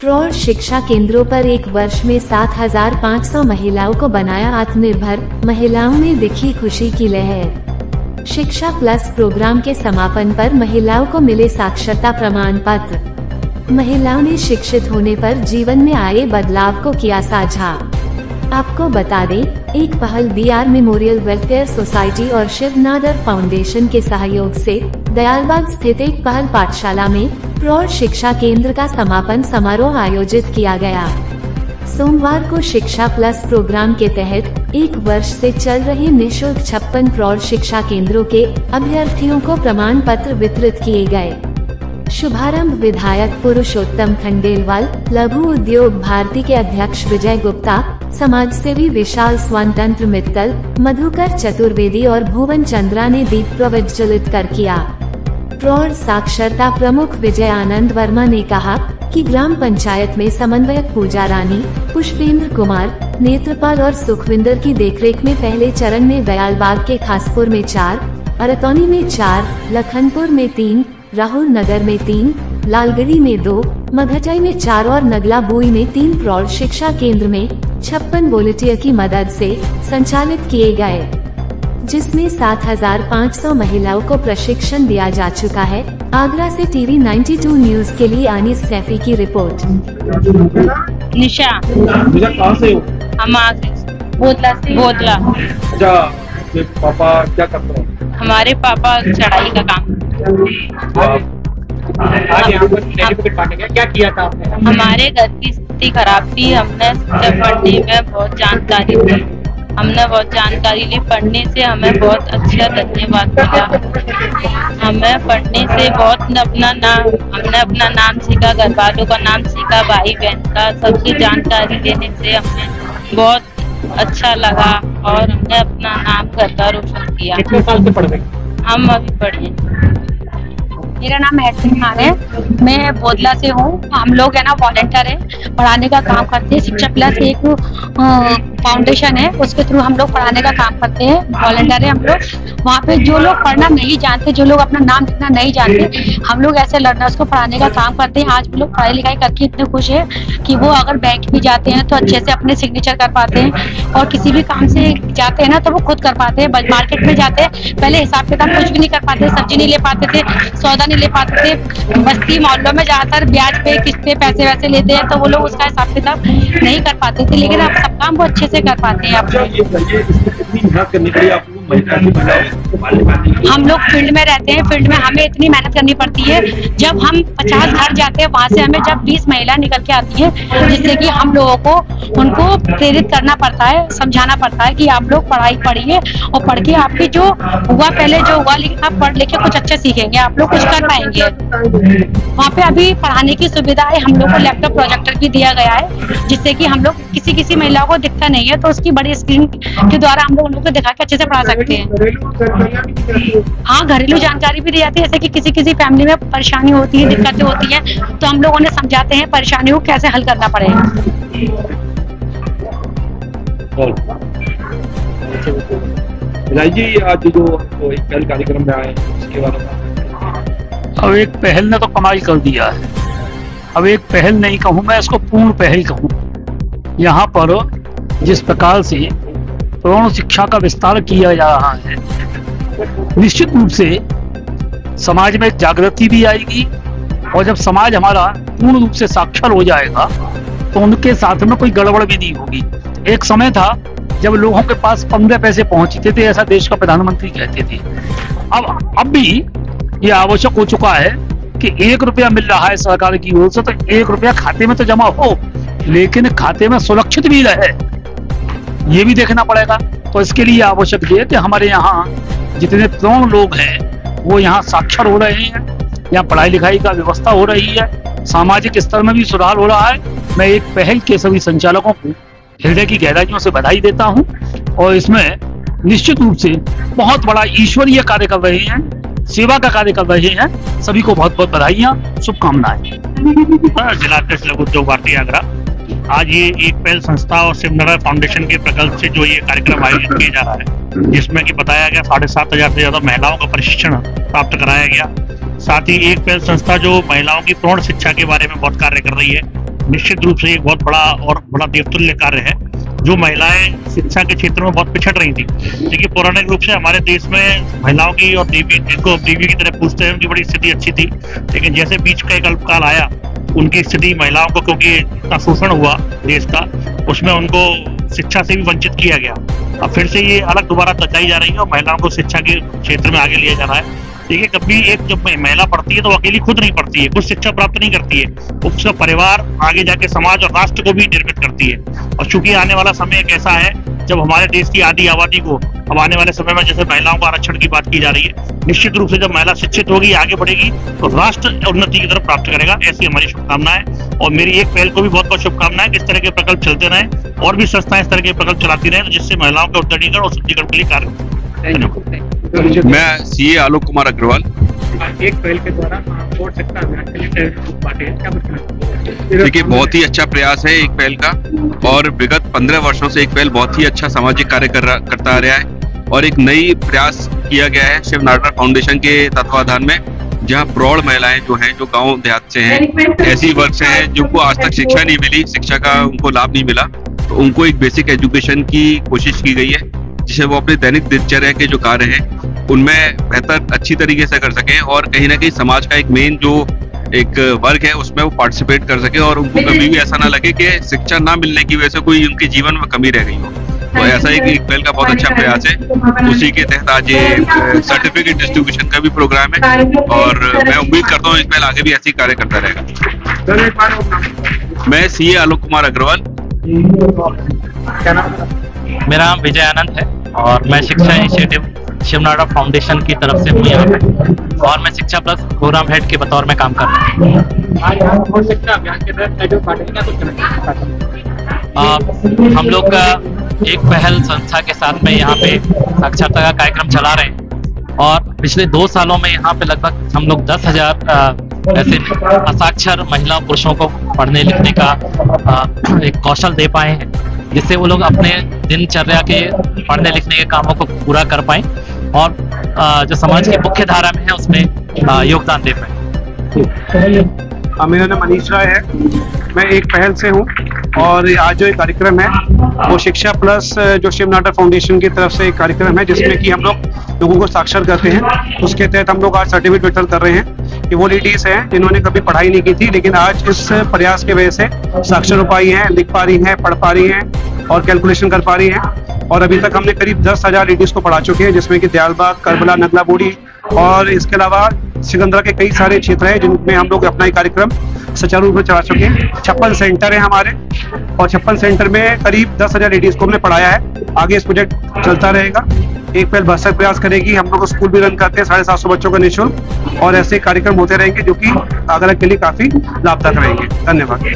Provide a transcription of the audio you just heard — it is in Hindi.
प्रौढ़ शिक्षा केंद्रों पर एक वर्ष में 7,500 महिलाओं को बनाया आत्मनिर्भर, महिलाओं में दिखी खुशी की लहर। शिक्षा प्लस प्रोग्राम के समापन पर महिलाओं को मिले साक्षरता प्रमाण पत्र। महिलाओं ने शिक्षित होने पर जीवन में आए बदलाव को किया साझा। आपको बता दें, एक पहल BR मेमोरियल वेलफेयर सोसाइटी और शिव नादर फाउंडेशन के सहयोग से दयालबाग स्थित एक पहल पाठशाला में प्रौढ़ शिक्षा केंद्र का समापन समारोह आयोजित किया गया। सोमवार को शिक्षा प्लस प्रोग्राम के तहत एक वर्ष से चल रहे निःशुल्क 56 प्रौढ़ शिक्षा केंद्रों के अभ्यर्थियों को प्रमाण पत्र वितरित किए गए। शुभारंभ विधायक पुरुषोत्तम खंडेलवाल, लघु उद्योग भारती के अध्यक्ष विजय गुप्ता, समाजसेवी विशाल स्वतंत्र मित्तल, मधुकर चतुर्वेदी और भुवन चंद्रा ने दीप प्रज्वलित कर किया। प्रौढ़ साक्षरता प्रमुख विजय आनंद वर्मा ने कहा कि ग्राम पंचायत में समन्वयक पूजा रानी, पुष्पेंद्र कुमार, नेत्रपाल और सुखविंदर की देखरेख में पहले चरण में दयालबाग के खासपुर में 4, अरतौनी में 4, लखनपुर में 3, राहुल नगर में 3, लालगढ़ी में 2, मघटाई में 4 और नगला बुई में 3 प्रौढ़ शिक्षा केंद्र में 56 वॉलंटियर की मदद से संचालित किए गए, जिसमें 7,500 महिलाओं को प्रशिक्षण दिया जा चुका है। आगरा से TV 92 न्यूज के लिए अनीस सैफी की रिपोर्ट। निशा कहाँ से हो? हम बोतला से। बोतला। अच्छा, आपके पापा क्या करते हैं? हमारे पापा चढ़ाई का काम। क्या किया था आपने? हमारे घर की स्थिति खराब थी, हमने जब पढ़ने में बहुत जानकारी ली, हमने बहुत जानकारी ली। पढ़ने से हमें बहुत अच्छा धन्यवाद मिला। हमें पढ़ने से बहुत हमने अपना नाम सीखा, घर वालों का नाम सीखा, भाई बहन का, सबसे जानकारी लेने से हमें बहुत अच्छा लगा और हमने अपना नाम घर का रोशन किया। कितने साल से पढ़ रहे? हम अभी पढ़े। मेरा नाम महसिन खान है, मैं बोदला से हूँ। हम लोग है ना वॉलंटियर है, पढ़ाने का काम करते हैं। शिक्षा प्लस एक फाउंडेशन है, उसके थ्रू हम लोग पढ़ाने का काम करते हैं। वॉलंटियर है हम लोग। वहाँ पे जो लोग पढ़ना नहीं जानते, जो लोग अपना नाम लिखना नहीं जानते, हम लोग ऐसे लर्नर्स को पढ़ाने का काम करते हैं। आज भी लोग पढ़ाई लिखाई करके इतने खुश है कि वो अगर बैंक में जाते हैं तो अच्छे से अपने सिग्नेचर कर पाते हैं और किसी भी काम से जाते हैं ना तो वो खुद कर पाते हैं। मार्केट में जाते हैं, पहले हिसाब किताब कुछ भी नहीं कर पाते, सब्जी नहीं ले पाते थे, सौदा नहीं ले पाते थे। बस्ती मोहल्लों में ज्यादातर ब्याज पे किस्ते पैसे वैसे लेते हैं तो वो लोग उसका हिसाब किताब नहीं कर पाते थे, लेकिन अब सब काम वो अच्छे से कर पाते हैं। हम लोग फील्ड में रहते हैं, फील्ड में हमें इतनी मेहनत करनी पड़ती है। जब हम 50 घर जाते हैं, वहाँ से हमें जब 20 महिला निकल के आती है, जिससे कि हम लोगों को उनको प्रेरित करना पड़ता है, समझाना पड़ता है कि आप लोग पढ़ाई पढ़िए और पढ़ के आपकी जो हुआ पहले जो हुआ, लेकिन आप पढ़ लिख के कुछ अच्छे सीखेंगे, आप लोग कुछ कर पाएंगे। वहाँ पे अभी पढ़ाने की सुविधा है, हम लोग को लैपटॉप प्रोजेक्टर भी दिया गया है, जिससे कि हम लोग किसी महिलाओं को दिखता नहीं है तो उसकी बड़ी स्क्रीन के द्वारा हम लोग उन लोगों को दिखा के अच्छे से पढ़ा सकते हैं। हाँ, घरेलू जानकारी भी दी जाती है, जैसे कि किसी फैमिली में परेशानी होती है, दिक्कतें होती है, तो हम लोग उन्हें समझाते हैं परेशानियों को कैसे हल करना पड़ेगा। जी, आज जो एक पहल कार्यक्रम में आए उसके बारे में। अब एक पहल ने तो कमाल कर दिया है। अब एक पहल नहीं कहूँ मैं, इसको पूर्ण पहल कहूँ। यहाँ पर जिस प्रकार से प्रौढ़ शिक्षा का विस्तार किया जा रहा है, निश्चित रूप से समाज में जागृति भी आएगी और जब समाज हमारा पूर्ण रूप से साक्षर हो जाएगा तो उनके साथ में कोई गड़बड़ भी नहीं होगी। एक समय था जब लोगों के पास 15 पैसे पहुंचते थे, ऐसा देश का प्रधानमंत्री कहते थे। अब भी ये आवश्यक हो चुका है कि 1 रुपया मिल रहा है सरकार की ओर से तो 1 रुपया खाते में तो जमा हो, लेकिन खाते में सुरक्षित भी रहे, ये भी देखना पड़ेगा। तो इसके लिए आवश्यक है कि हमारे यहाँ जितने प्रौढ़ लोग हैं वो यहाँ साक्षर हो रहे हैं, यहाँ पढ़ाई लिखाई का व्यवस्था हो रही है, सामाजिक स्तर में भी सुधार हो रहा है। मैं एक पहल के सभी संचालकों को हृदय की गहराइयों से बधाई देता हूँ और इसमें निश्चित रूप से बहुत बड़ा ईश्वरीय कार्य कर रहे हैं, सेवा का कार्य कर रहे हैं। सभी को बहुत बहुत बधाइयाँ, शुभकामनाएं। जिला अध्यक्ष लघु उद्योग भारती आगरा। आज ये एक पहल संस्था और शिव नादर फाउंडेशन के प्रकल्प से जो ये कार्यक्रम आयोजित किया जा रहा है, जिसमें कि बताया गया 7,500 से ज्यादा महिलाओं का प्रशिक्षण प्राप्त कराया गया। साथ ही एक पहल संस्था जो महिलाओं की प्रौढ़ शिक्षा के बारे में बहुत कार्य कर रही है, निश्चित रूप से एक बहुत बड़ा और बड़ा देवतुल्य कार्य है, जो महिलाएं शिक्षा के क्षेत्र में बहुत पिछड़ रही थी। देखिए, पौराणिक रूप से हमारे देश में महिलाओं की और देवी, जिनको देवी की तरह पूजते हैं, उनकी बड़ी स्थिति अच्छी थी। लेकिन जैसे बीच का एक अल्पकाल आया, उनकी स्थिति महिलाओं को, क्योंकि इतना शोषण हुआ देश का, उसमें उनको शिक्षा से भी वंचित किया गया। अब फिर से ये अलग दोबारा तकाई जा रही है और महिलाओं को शिक्षा के क्षेत्र में आगे लिया जा रहा है। देखिए, कभी एक जब महिला पढ़ती है तो अकेली खुद नहीं पढ़ती है, कुछ शिक्षा प्राप्त नहीं करती है, उसका परिवार आगे जाके समाज और राष्ट्र को भी निर्मित करती है। और चूंकि आने वाला समय एक ऐसा है जब हमारे देश की आधी आबादी को, अब आने वाले समय में जैसे महिलाओं का आरक्षण की बात की जा रही है, निश्चित रूप से जब महिला शिक्षित होगी, आगे बढ़ेगी, तो राष्ट्र उन्नति की तरफ प्राप्त करेगा। ऐसी हमारी शुभकामनाएं, और मेरी एक पहल को भी बहुत बहुत शुभकामनाएं कि इस तरह के प्रकल्प चलते रहें और भी संस्थाएं इस तरह के प्रकल्प चलाती रहें, जिससे महिलाओं के उद्दीकरण और शुद्धिकरण के लिए कार्य। मैं सीए आलोक कुमार अग्रवाल। एक पहल के द्वारा वोट शिक्षा अभियान के लिए बांटे हैं, क्या बताना? देखिए, बहुत ही अच्छा प्रयास है एक पहल का, और विगत 15 वर्षों से एक पहल बहुत ही अच्छा सामाजिक कार्य करता आ रहा है। और एक नई प्रयास किया गया है शिव नाडर फाउंडेशन के तत्वाधान में, जहां प्रौढ़ महिलाएं जो हैं, जो गांव देहात से हैं, ऐसी वर्ग से हैं जिनको आज तक शिक्षा नहीं मिली, शिक्षा का उनको लाभ नहीं मिला, तो उनको एक बेसिक एजुकेशन की कोशिश की गई है, जिसे वो अपने दैनिक दिनचर्या के जो कार्य हैं उनमें बेहतर अच्छी तरीके से कर सकें, और कहीं ना कहीं समाज का एक मेन जो एक वर्ग है उसमें वो पार्टिसिपेट कर सके, और उनको कभी भी ऐसा ना लगे कि शिक्षा ना मिलने की वजह से कोई उनके जीवन में कमी रह गई हो। तो ऐसा एक पहल का बहुत अच्छा प्रयास है। उसी के तहत आज ये सर्टिफिकेट डिस्ट्रीब्यूशन का भी प्रोग्राम है, और मैं उम्मीद करता हूँ इस पहल आगे भी ऐसी कार्य करता रहेगा। मैं सीए आलोक कुमार अग्रवाल। मेरा नाम विजय आनंद है और मैं शिक्षा इनिशिएटिव शिव नाडर फाउंडेशन की तरफ से हूँ यहाँ पे, और मैं शिक्षा प्लस प्रोग्राम हेड के बतौर में काम कर रहा हूँ। हम लोग का एक पहल संस्था के साथ में यहाँ पे साक्षरता का कार्यक्रम चला रहे हैं, और पिछले 2 सालों में यहाँ पे लगभग हम लोग 10,000 ऐसे असाक्षर महिला पुरुषों को पढ़ने लिखने का एक कौशल दे पाए हैं, जिससे वो लोग अपने दिनचर्या के पढ़ने लिखने के कामों को पूरा कर पाए और जो समाज की मुख्य धारा में है उसमें योगदान दे पाए। मेरा नाम मनीष राय है, मैं एक पहल से हूँ, और आज जो एक कार्यक्रम है वो शिक्षा प्लस जो शिव नाडर फाउंडेशन की तरफ से एक कार्यक्रम है, जिसमें कि हम लोगों को साक्षर करते हैं। उसके तहत हम लोग आज सर्टिफिकेट वितरण कर रहे हैं कि वो लेडीज हैं जिन्होंने कभी पढ़ाई नहीं की थी, लेकिन आज इस प्रयास की वजह से साक्षर हो पाई हैं, लिख पा रही हैं, पढ़ पा रही हैं और कैलकुलेशन कर पा रही हैं। और अभी तक हमने करीब 10,000 लेडीज को पढ़ा चुके हैं, जिसमें कि दयालबाग, करबला, नगला बूढ़ी और इसके अलावा सिकंदरा के कई सारे क्षेत्र हैं जिनमें हम लोग अपना कार्यक्रम सुचारू रूप से चला चुके हैं। 56 सेंटर है हमारे, और 56 सेंटर में करीब 10,000 लेडीज को हमने पढ़ाया है। आगे इस प्रोजेक्ट चलता रहेगा। एक पहल भरसक प्रयास करेगी। हम लोग स्कूल भी रन करते हैं 750 बच्चों का निःशुल्क, और ऐसे कार्यक्रम होते रहेंगे जो कि आगरा के लिए काफी लाभदायक रहेंगे। धन्यवाद।